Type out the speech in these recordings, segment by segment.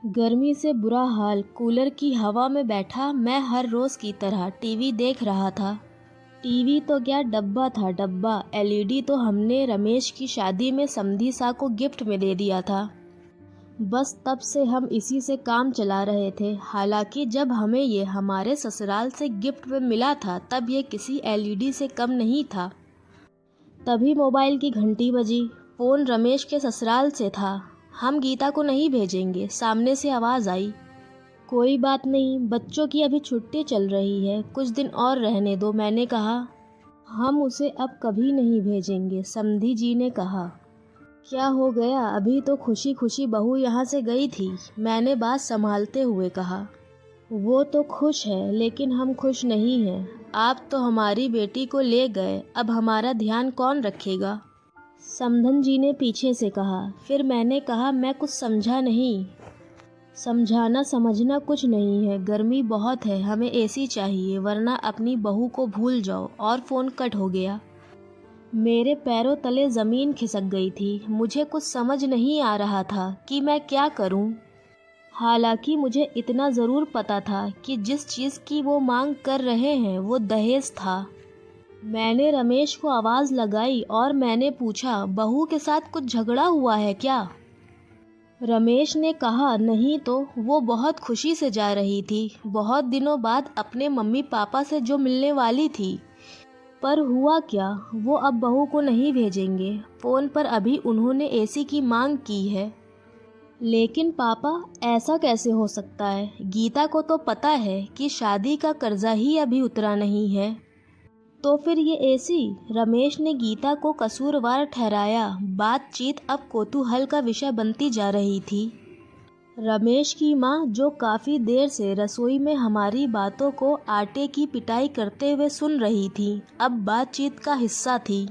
गर्मी से बुरा हाल। कूलर की हवा में बैठा मैं हर रोज़ की तरह टीवी देख रहा था। टीवी तो क्या, डब्बा था डब्बा। एलईडी तो हमने रमेश की शादी में समधी सा को गिफ्ट में दे दिया था। बस तब से हम इसी से काम चला रहे थे। हालांकि जब हमें ये हमारे ससुराल से गिफ्ट में मिला था तब ये किसी एलईडी से कम नहीं था। तभी मोबाइल की घंटी बजी। फ़ोन रमेश के ससुराल से था। हम गीता को नहीं भेजेंगे, सामने से आवाज़ आई। कोई बात नहीं, बच्चों की अभी छुट्टी चल रही है, कुछ दिन और रहने दो, मैंने कहा। हम उसे अब कभी नहीं भेजेंगे, समधी जी ने कहा। क्या हो गया, अभी तो खुशी खुशी बहू यहाँ से गई थी, मैंने बात संभालते हुए कहा। वो तो खुश है लेकिन हम खुश नहीं हैं। आप तो हमारी बेटी को ले गए, अब हमारा ध्यान कौन रखेगा? समधन जी ने पीछे से कहा। फिर मैंने कहा, मैं कुछ समझा नहीं। समझाना समझना कुछ नहीं है, गर्मी बहुत है, हमें एसी चाहिए वरना अपनी बहू को भूल जाओ। और फ़ोन कट हो गया। मेरे पैरों तले ज़मीन खिसक गई थी। मुझे कुछ समझ नहीं आ रहा था कि मैं क्या करूं। हालांकि मुझे इतना ज़रूर पता था कि जिस चीज़ की वो मांग कर रहे हैं वो दहेज था। मैंने रमेश को आवाज़ लगाई और मैंने पूछा, बहू के साथ कुछ झगड़ा हुआ है क्या? रमेश ने कहा, नहीं तो, वो बहुत खुशी से जा रही थी, बहुत दिनों बाद अपने मम्मी पापा से जो मिलने वाली थी। पर हुआ क्या, वो अब बहू को नहीं भेजेंगे। फ़ोन पर अभी उन्होंने एसी की मांग की है। लेकिन पापा, ऐसा कैसे हो सकता है? गीता को तो पता है कि शादी का कर्जा ही अभी उतरा नहीं है। तो फिर ये एसी? रमेश ने गीता को कसूरवार ठहराया। बातचीत अब कौतूहल का विषय बनती जा रही थी। रमेश की माँ, जो काफ़ी देर से रसोई में हमारी बातों को आटे की पिटाई करते हुए सुन रही थी, अब बातचीत का हिस्सा थी।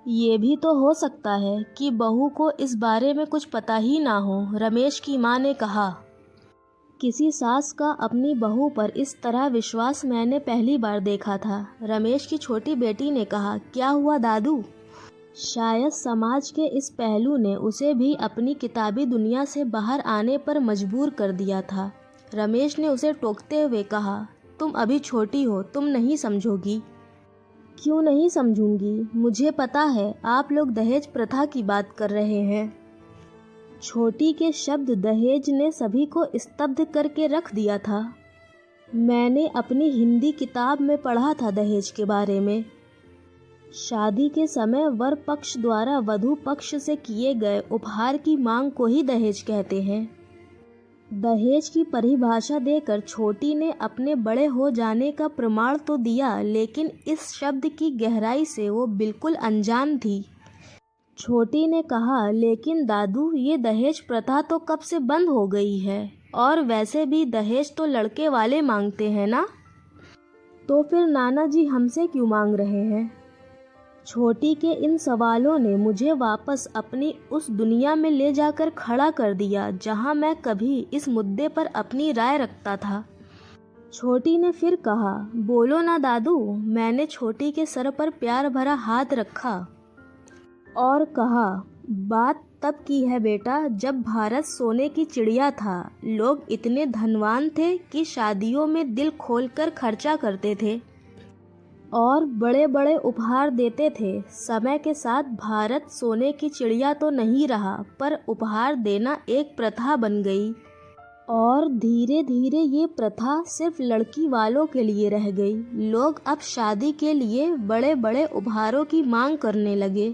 ये भी तो हो सकता है कि बहू को इस बारे में कुछ पता ही ना हो, रमेश की माँ ने कहा। किसी सास का अपनी बहू पर इस तरह विश्वास मैंने पहली बार देखा था। रमेश की छोटी बेटी ने कहा, क्या हुआ दादू? शायद समाज के इस पहलू ने उसे भी अपनी किताबी दुनिया से बाहर आने पर मजबूर कर दिया था। रमेश ने उसे टोकते हुए कहा, तुम अभी छोटी हो, तुम नहीं समझोगी। क्यों नहीं समझूंगी? मुझे पता है आप लोग दहेज प्रथा की बात कर रहे हैं। छोटी के शब्द दहेज ने सभी को स्तब्ध करके रख दिया था। मैंने अपनी हिंदी किताब में पढ़ा था दहेज के बारे में। शादी के समय वर पक्ष द्वारा वधू पक्ष से किए गए उपहार की मांग को ही दहेज कहते हैं। दहेज की परिभाषा देकर छोटी ने अपने बड़े हो जाने का प्रमाण तो दिया, लेकिन इस शब्द की गहराई से वो बिल्कुल अनजान थी। छोटी ने कहा, लेकिन दादू, ये दहेज प्रथा तो कब से बंद हो गई है, और वैसे भी दहेज तो लड़के वाले मांगते हैं ना। तो फिर नाना जी हमसे क्यों मांग रहे हैं? छोटी के इन सवालों ने मुझे वापस अपनी उस दुनिया में ले जाकर खड़ा कर दिया जहां मैं कभी इस मुद्दे पर अपनी राय रखता था। छोटी ने फिर कहा, बोलो ना दादू। मैंने छोटी के सर पर प्यार भरा हाथ रखा और कहा, बात तब की है बेटा जब भारत सोने की चिड़िया था। लोग इतने धनवान थे कि शादियों में दिल खोलकर खर्चा करते थे और बड़े बड़े उपहार देते थे। समय के साथ भारत सोने की चिड़िया तो नहीं रहा, पर उपहार देना एक प्रथा बन गई और धीरे धीरे ये प्रथा सिर्फ लड़की वालों के लिए रह गई। लोग अब शादी के लिए बड़े बड़े उपहारों की मांग करने लगे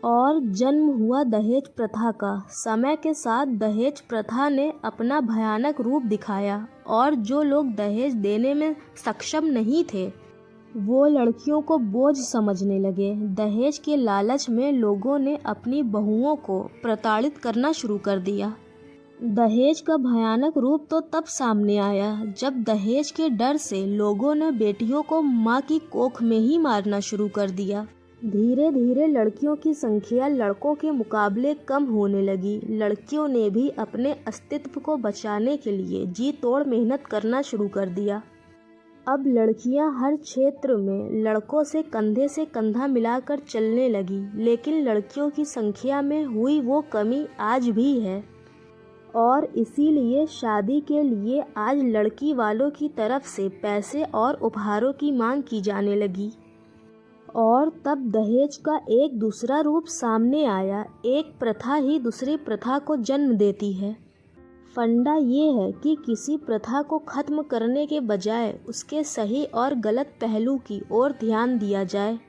और जन्म हुआ दहेज प्रथा का। समय के साथ दहेज प्रथा ने अपना भयानक रूप दिखाया और जो लोग दहेज देने में सक्षम नहीं थे वो लड़कियों को बोझ समझने लगे। दहेज के लालच में लोगों ने अपनी बहुओं को प्रताड़ित करना शुरू कर दिया। दहेज का भयानक रूप तो तब सामने आया जब दहेज के डर से लोगों ने बेटियों को माँ की कोख में ही मारना शुरू कर दिया। धीरे धीरे लड़कियों की संख्या लड़कों के मुकाबले कम होने लगी। लड़कियों ने भी अपने अस्तित्व को बचाने के लिए जी तोड़ मेहनत करना शुरू कर दिया। अब लड़कियां हर क्षेत्र में लड़कों से कंधा मिलाकर चलने लगी, लेकिन लड़कियों की संख्या में हुई वो कमी आज भी है और इसीलिए शादी के लिए आज लड़की वालों की तरफ से पैसे और उपहारों की मांग की जाने लगी। और तब दहेज का एक दूसरा रूप सामने आया। एक प्रथा ही दूसरी प्रथा को जन्म देती है। फंडा ये है कि किसी प्रथा को ख़त्म करने के बजाय उसके सही और गलत पहलू की ओर ध्यान दिया जाए।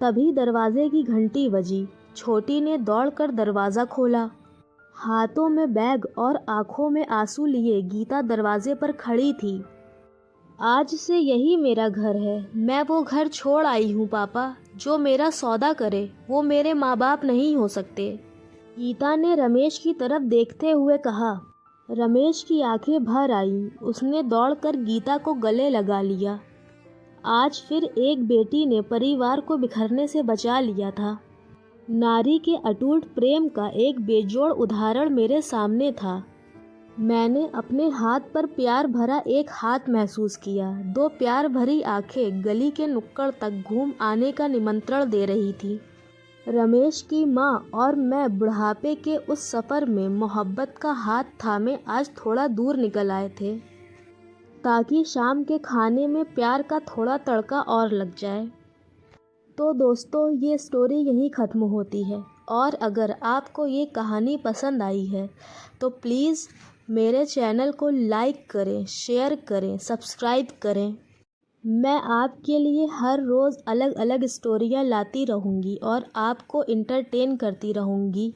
तभी दरवाजे की घंटी बजी। छोटी ने दौड़कर दरवाज़ा खोला। हाथों में बैग और आंखों में आंसू लिए गीता दरवाजे पर खड़ी थी। आज से यही मेरा घर है। मैं वो घर छोड़ आई हूँ पापा। जो मेरा सौदा करे वो मेरे माँ बाप नहीं हो सकते। गीता ने रमेश की तरफ देखते हुए कहा। रमेश की आंखें भर आईं। उसने दौड़कर गीता को गले लगा लिया। आज फिर एक बेटी ने परिवार को बिखरने से बचा लिया था। नारी के अटूट प्रेम का एक बेजोड़ उदाहरण मेरे सामने था। मैंने अपने हाथ पर प्यार भरा एक हाथ महसूस किया। दो प्यार भरी आंखें गली के नुक्कड़ तक घूम आने का निमंत्रण दे रही थी। रमेश की माँ और मैं बुढ़ापे के उस सफ़र में मोहब्बत का हाथ थामे आज थोड़ा दूर निकल आए थे, ताकि शाम के खाने में प्यार का थोड़ा तड़का और लग जाए। तो दोस्तों, ये स्टोरी यहीं ख़त्म होती है। और अगर आपको ये कहानी पसंद आई है तो प्लीज़ मेरे चैनल को लाइक करें, शेयर करें, सब्सक्राइब करें। मैं आपके लिए हर रोज़ अलग अलग स्टोरियाँ लाती रहूँगी और आपको इंटरटेन करती रहूँगी।